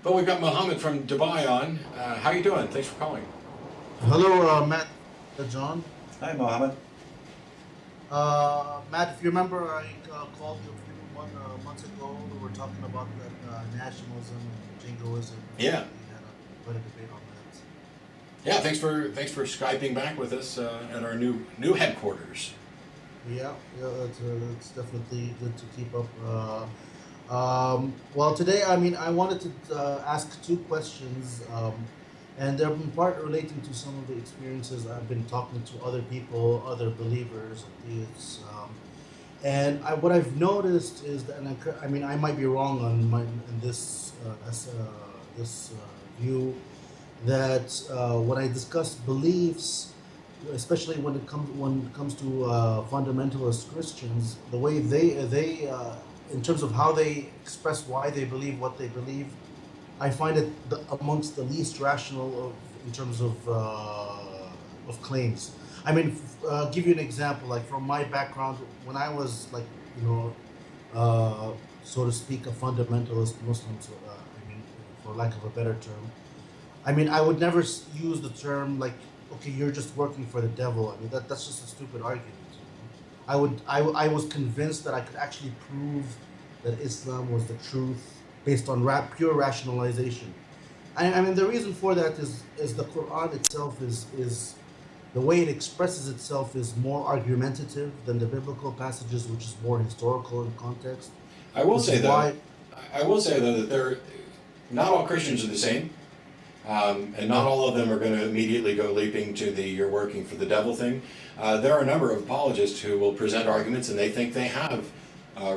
But we've got Mohammed from Dubai on. How you doing? Thanks for calling. Hello, Matt, John. Hi, Mohammed. Matt, if you remember, I called you a few months ago. We were talking about nationalism and jingoism. Yeah. We had quite a debate on that. Yeah, thanks for Skyping back with us at our new headquarters. Yeah, it's definitely good to keep up. Well, today, I wanted to ask two questions, and they're in part relating to some of the experiences I've been talking to other people, other believers, atheists, what I've noticed is that, and I might be wrong in this view, that when I discuss beliefs, especially when it comes to fundamentalist Christians, the way they in terms of how they express why they believe what they believe, I find it amongst the least rational in terms of claims. Give you an example. Like from my background, when I was so to speak, a fundamentalist Muslim, for lack of a better term, I would never use the term like, okay, you're just working for the devil. That's just a stupid argument. I was convinced that I could actually prove that Islam was the truth based on pure rationalization. The reason for that is the Quran itself is the way it expresses itself is more argumentative than the biblical passages, which is more historical in context. I will say though that not all Christians are the same. And not all of them are going to immediately go leaping to the "you're working for the devil" thing. There are a number of apologists who will present arguments and they think they have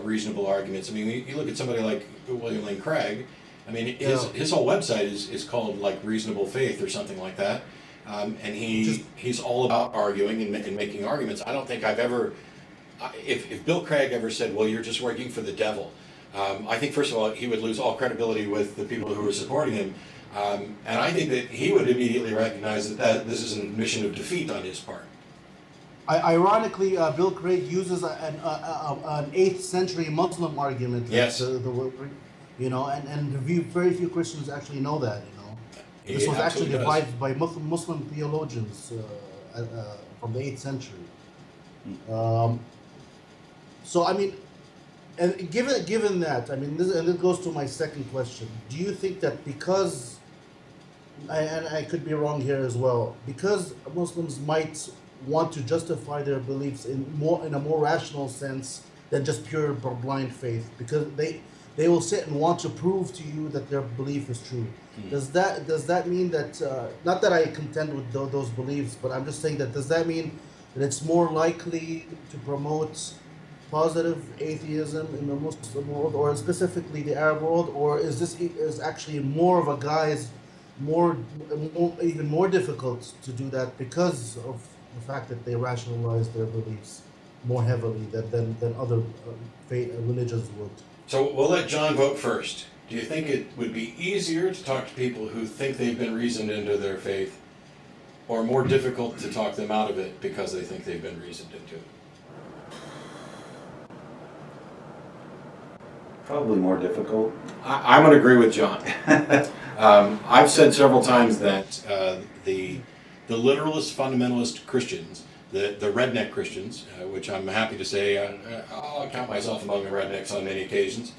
reasonable arguments. You look at somebody like William Lane Craig. His whole website is called like Reasonable Faith or something like that. And he's all about arguing and making arguments. I don't think I've ever, if Bill Craig ever said, "Well, you're just working for the devil," I think first of all he would lose all credibility with the people who are supporting him. And I think that he would immediately recognize that this is an admission of defeat on his part. Ironically, Bill Craig uses an 8th century Muslim argument. Yes. Very few Christians actually know that. This was actually devised by Muslim theologians from the 8th century. And given that, this goes to my second question. Do you think that because, and I could be wrong here as well, because Muslims might want to justify their beliefs in a more rational sense than just pure blind faith, because they will sit and want to prove to you that their belief is true? Does that mean that, not that I contend with those beliefs, but I'm just saying that, does that mean that it's more likely to promote positive atheism in the Muslim world, or specifically the Arab world, or is actually more of a guise even more difficult to do that because of the fact that they rationalize their beliefs more heavily than other religions would? So we'll let John vote first. Do you think it would be easier to talk to people who think they've been reasoned into their faith, or more difficult to talk them out of it because they think they've been reasoned into it? Probably more difficult. I'm going to agree with John. I've said several times that the literalist fundamentalist Christians, the redneck Christians, which I'm happy to say I'll count myself among the rednecks on many occasions,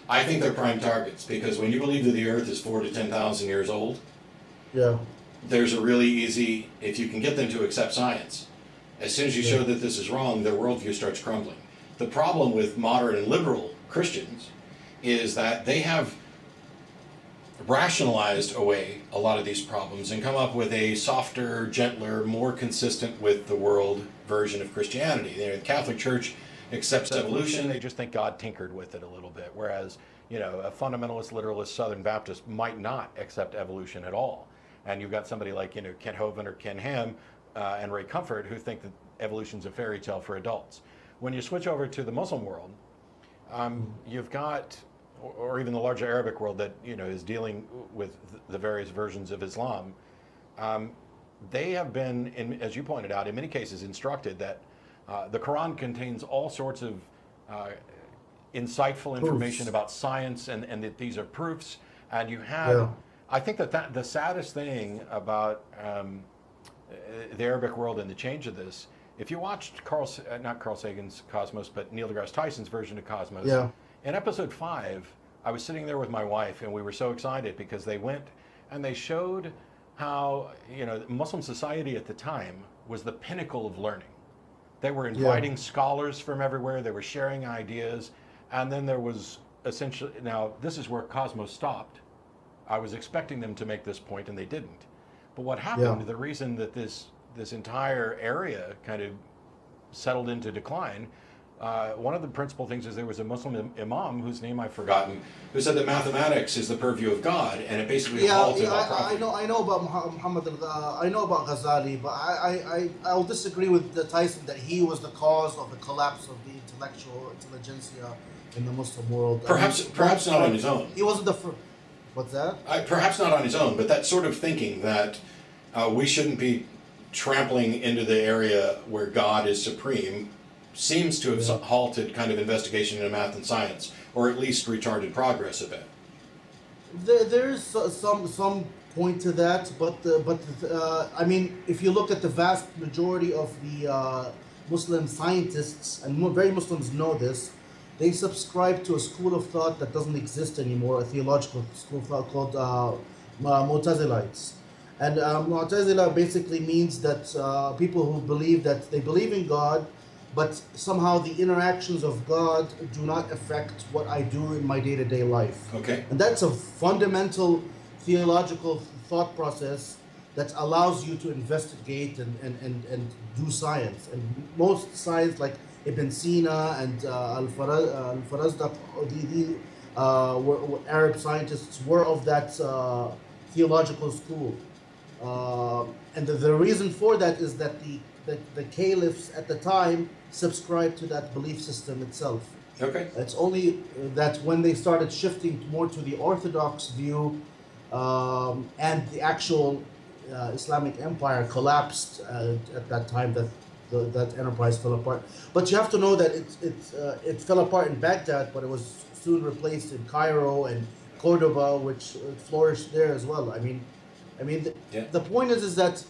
I think they're prime targets, because when you believe that the earth is 4,000 to 10,000 years old, there's a really easy, if you can get them to accept science, as soon as you show that this is wrong, their worldview starts crumbling. The problem with moderate and liberal Christians is that they have rationalized away a lot of these problems and come up with a softer, gentler, more consistent with the world version of Christianity. The Catholic Church accepts evolution. They just think God tinkered with it a little bit, whereas a fundamentalist, literalist Southern Baptist might not accept evolution at all. And you've got somebody like Kent Hovind or Ken Ham and Ray Comfort who think that evolution's a fairy tale for adults. When you switch over to the Muslim world, you've got, or even the larger Arabic world that is dealing with the various versions of Islam, they have been, as you pointed out, in many cases instructed that the Quran contains all sorts of insightful information about science, and that these are proofs, And you had, Yeah. I think that the saddest thing about the Arabic world and the change of this, if you watched not Carl Sagan's Cosmos, but Neil deGrasse Tyson's version of Cosmos, Yeah. in episode 5, I was sitting there with my wife and we were so excited because they went and they showed how, Muslim society at the time was the pinnacle of learning. They were inviting scholars from everywhere, they were sharing ideas, and then there was essentially, now this is where Cosmos stopped. I was expecting them to make this point and they didn't. But what happened, the reason that this entire area kind of settled into decline, one of the principal things is there was a Muslim imam whose name I've forgotten, who said that mathematics is the purview of God, and it basically halted all prophet. I know about Muhammad. I know about Ghazali, but I'll disagree with Tyson that he was the cause of the collapse of the intellectual intelligentsia in the Muslim world. Perhaps not on his own. He wasn't the first. What's that? Perhaps not on his own, but that sort of thinking that we shouldn't be trampling into the area where God is supreme seems to have halted kind of investigation into math and science, or at least retarded progress a bit. There's some point to that, but I mean, if you look at the vast majority of the Muslim scientists, and very Muslims know this, they subscribe to a school of thought that doesn't exist anymore, a theological school of thought called Mu'tazilites. And Mu'tazila basically means that people who believe that they believe in God, but somehow the interactions of God do not affect what I do in my day-to-day life. Okay. And that's a fundamental theological thought process that allows you to investigate and do science. And most science, like Ibn Sina and Al-Farazdaq, were Arab scientists, were of that theological school. And the reason for that is that the caliphs at the time subscribed to that belief system itself. Okay. It's only that when they started shifting more to the Orthodox view, and the actual Islamic empire collapsed at that time, that enterprise fell apart. But you have to know that it fell apart in Baghdad, but it was soon replaced in Cairo and Cordoba, which flourished there as well. I mean, the point is that,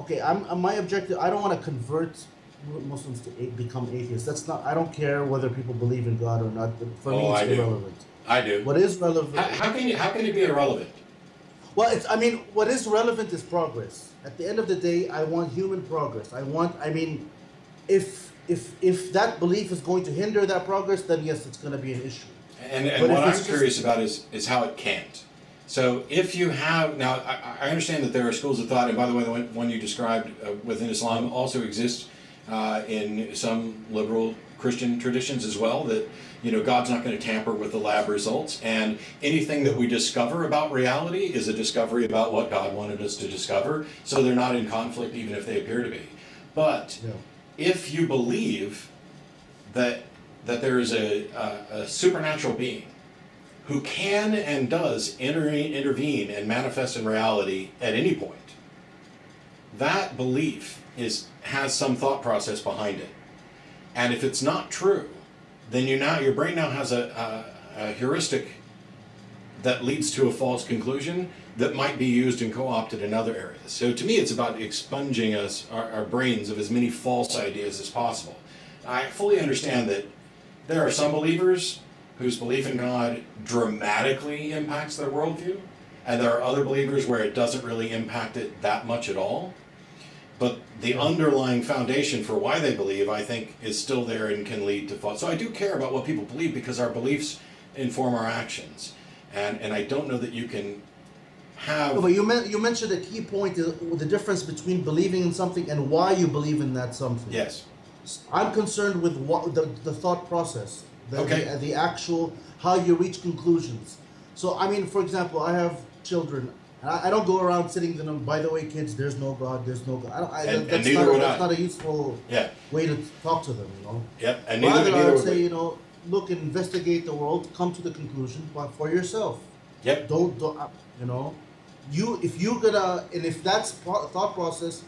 okay, my objective, I don't want to convert Muslims to become atheists. That's not, I don't care whether people believe in God or not, but for me it's irrelevant. I do. What is relevant? How can it be irrelevant? Well, what is relevant is progress. At the end of the day, I want human progress. If that belief is going to hinder that progress, then yes, it's going to be an issue. And what I'm curious about is how it can't. So if you have, now I understand that there are schools of thought, and by the way, the one you described within Islam also exists in some liberal Christian traditions as well, that God's not going to tamper with the lab results, and anything that we discover about reality is a discovery about what God wanted us to discover, so they're not in conflict even if they appear to be. But if you believe that there is a supernatural being who can and does intervene and manifest in reality at any point, that belief has some thought process behind it. And if it's not true, then your brain now has a heuristic that leads to a false conclusion that might be used and co-opted in other areas. So to me, it's about expunging our brains of as many false ideas as possible. I fully understand that there are some believers whose belief in God dramatically impacts their worldview, and there are other believers where it doesn't really impact it that much at all. But the underlying foundation for why they believe, I think, is still there and can lead to thought. So I do care about what people believe because our beliefs inform our actions. And I don't know that you can have... But you mentioned a key point, the difference between believing in something and why you believe in that something. Yes. I'm concerned with the thought process, the actual, how you reach conclusions. So, for example, I have children. I don't go around sitting them, by the way, kids, there's no God, there's no God. That's not a useful way to talk to them, Yep, and rather I would would say, look and investigate the world, come to the conclusion for yourself. Yep. Don't if that's thought process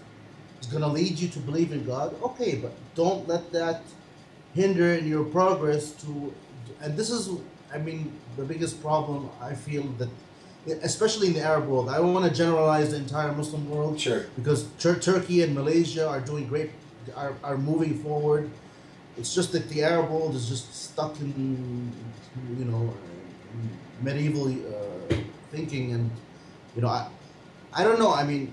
is gonna lead you to believe in God, okay, but don't let that hinder in your progress and this is, the biggest problem I feel that especially in the Arab world. I don't want to generalize the entire Muslim world. Sure. Because Turkey and Malaysia are doing great, are moving forward. It's just that the Arab world is just stuck in, medieval thinking, and I don't know. I mean,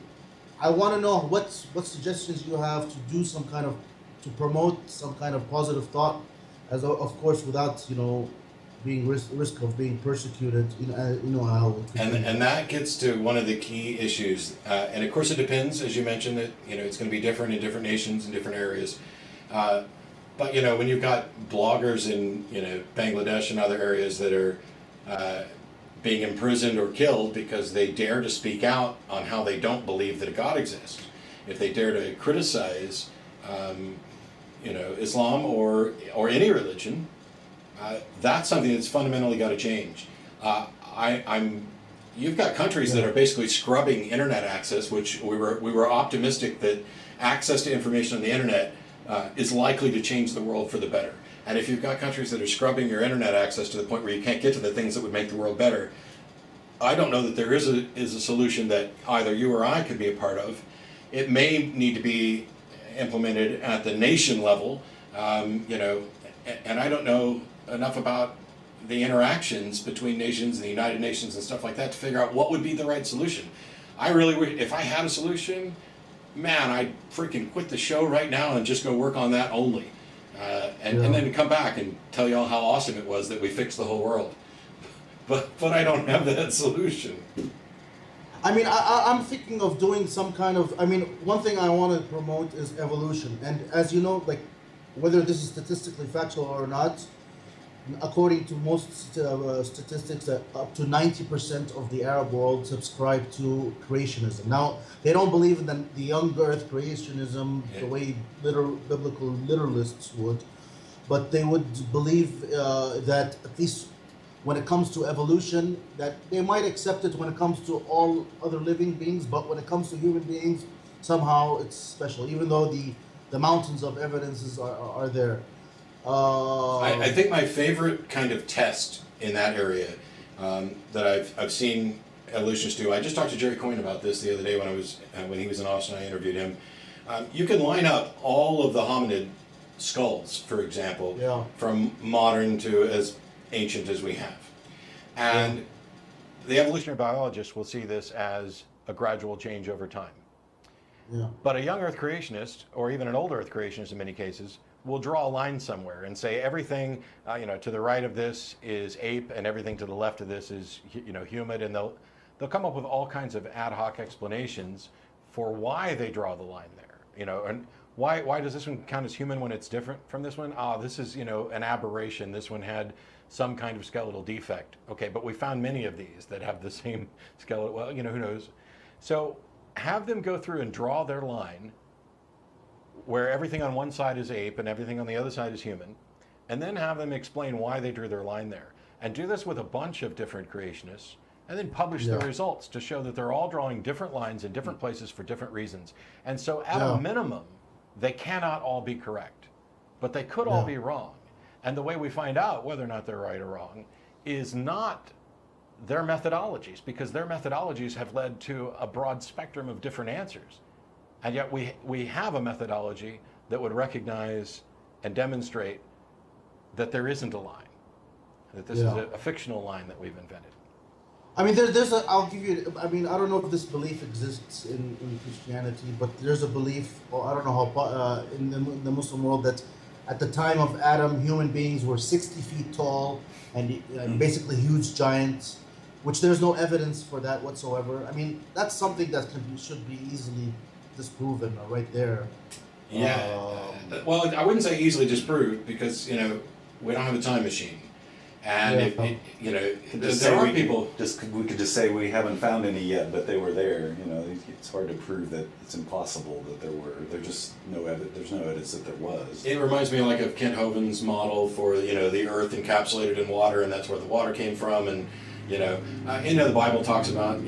I want to know what suggestions you have to do to promote some kind of positive thought, as of course without being risk of being persecuted. How. And that gets to one of the key issues, and of course it depends, as you mentioned, that it's going to be different in different nations and different areas. But when you've got bloggers in Bangladesh and other areas that are being imprisoned or killed because they dare to speak out on how they don't believe that a God exists, if they dare to criticize Islam or any religion, that's something that's fundamentally got to change. You've got countries that are basically scrubbing internet access, which we were optimistic that access to information on the internet is likely to change the world for the better. And if you've got countries that are scrubbing your internet access to the point where you can't get to the things that would make the world better, I don't know that there is a solution that either you or I could be a part of. It may need to be implemented at the nation level, and I don't know enough about the interactions between nations and the United Nations and stuff like that to figure out what would be the right solution. I really would, if I had a solution, man, I'd freaking quit the show right now and just go work on that only. And then come back and tell you all how awesome it was that we fixed the whole world. But I don't have that solution. I mean, I'm thinking of doing some kind of. I mean, one thing I want to promote is evolution, and as you know, like whether this is statistically factual or not, according to most statistics, up to 90% of the Arab world subscribe to creationism. Now, they don't believe in the young Earth creationism the way biblical literalists would, but they would believe that at least when it comes to evolution, that they might accept it when it comes to all other living beings, but when it comes to human beings, somehow it's special, even though the mountains of evidences are there. I think my favorite kind of test in that area that I've seen evolutionists do. I just talked to Jerry Coyne about this the other day when he was in Austin. I interviewed him. You can line up all of the hominid skulls, for example, from modern to as ancient as we have, and the evolutionary biologists will see this as a gradual change over time. Yeah. But a young Earth creationist, or even an old Earth creationist in many cases, will draw a line somewhere and say everything to the right of this is ape and everything to the left of this is human, and they'll come up with all kinds of ad hoc explanations for why they draw the line there. And why does this one count as human when it's different from this one? This is an aberration. This one had some kind of skeletal defect. Okay, but we found many of these that have the same skeletal. Well, who knows? So have them go through and draw their line where everything on one side is ape and everything on the other side is human, and then have them explain why they drew their line there. And do this with a bunch of different creationists, and then publish the results to show that they're all drawing different lines in different places for different reasons. And so at a minimum, they cannot all be correct, but they could all be wrong. And the way we find out whether or not they're right or wrong is not their methodologies, because their methodologies have led to a broad spectrum of different answers. And yet we have a methodology that would recognize and demonstrate that there isn't a line, that this is a fictional line that we've invented. I mean, I'll give you, I mean, I don't know if this belief exists in Christianity, but there's a belief, or I don't know how, in the Muslim world, that at the time of Adam, human beings were 60 feet tall and basically huge giants, which there's no evidence for that whatsoever. I mean, that's something that should be easily disproven right there. Well, I wouldn't say easily disproved, because we don't have a time machine, and there are people. We could just say we haven't found any yet, but they were there. It's hard to prove that it's impossible that there were. There's just there's no evidence that there was. It reminds me of Kent Hovind's model for the Earth encapsulated in water, and that's where the water came from, and the Bible talks about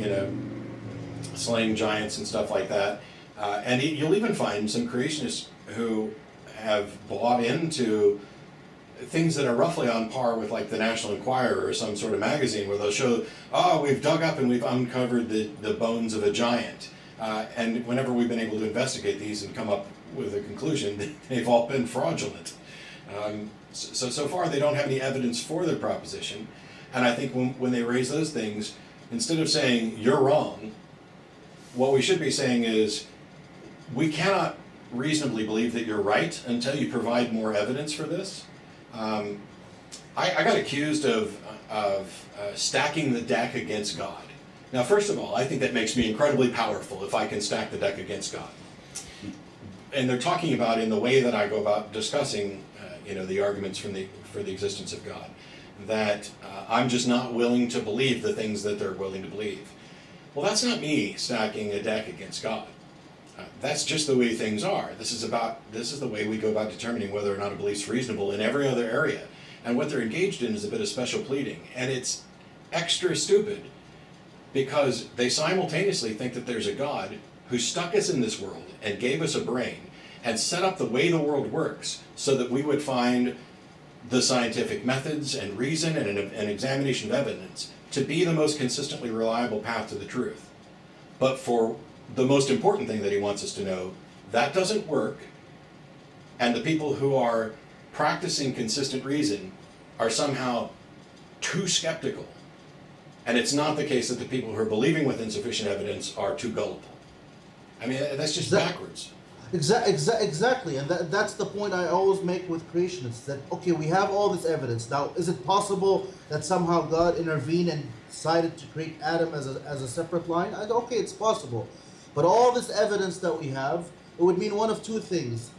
slaying giants and stuff like that. And you'll even find some creationists who have bought into things that are roughly on par with like the National Enquirer or some sort of magazine where they'll show, oh, we've dug up and we've uncovered the bones of a giant. And whenever we've been able to investigate these and come up with a conclusion, they've all been fraudulent. So far they don't have any evidence for their proposition. And I think when they raise those things, instead of saying, you're wrong, what we should be saying is, we cannot reasonably believe that you're right until you provide more evidence for this. I got accused of stacking the deck against God. Now, first of all, I think that makes me incredibly powerful if I can stack the deck against God. And they're talking about in the way that I go about discussing, the arguments for the existence of God, that I'm just not willing to believe the things that they're willing to believe. Well, that's not me stacking a deck against God. That's just the way things are. This is the way we go about determining whether or not a belief's reasonable in every other area. And what they're engaged in is a bit of special pleading. And it's extra stupid because they simultaneously think that there's a God who stuck us in this world and gave us a brain and set up the way the world works so that we would find the scientific methods and reason and an examination of evidence to be the most consistently reliable path to the truth. But for the most important thing that he wants us to know, that doesn't work, and the people who are practicing consistent reason are somehow too skeptical. And it's not the case that the people who are believing with insufficient evidence are too gullible. I mean, that's just backwards. Exactly, and that's the point I always make with creationists, that, okay, we have all this evidence. Now, is it possible that somehow God intervened and decided to create Adam as a separate line? Okay, it's possible. But all this evidence that we have, it would mean one of two things.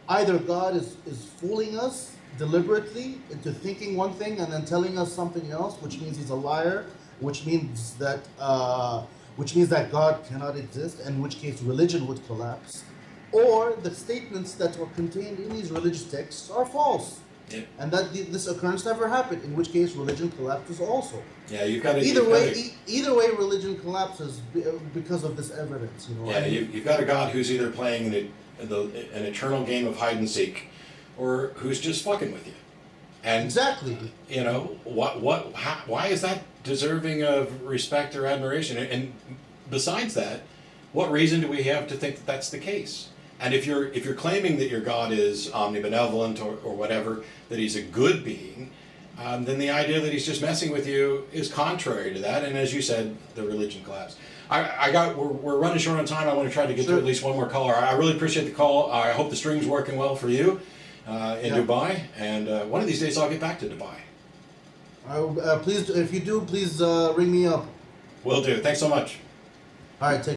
Either God is fooling us deliberately into thinking one thing and then telling us something else, which means he's a liar, which means that God cannot exist, in which case religion would collapse. Or the statements that are contained in these religious texts are false. Yeah. And that this occurrence never happened, in which case religion collapses also. Yeah, you've got to... Either way, religion collapses because of this evidence. Yeah, you've got a God who's either playing an eternal game of hide and seek, or who's just fucking with you. And exactly. Why is that deserving of respect or admiration? And besides that, what reason do we have to think that that's the case? And if you're claiming that your God is omnibenevolent or whatever, that he's a good being, then the idea that he's just messing with you is contrary to that. And as you said, the religion collapsed. We're running short on time. I want to try to get to at least one more caller. I really appreciate the call. I hope the stream's working well for you in Dubai. And one of these days I'll get back to Dubai. Please, if you do, please ring me up. Will do. Thanks so much. All right. Take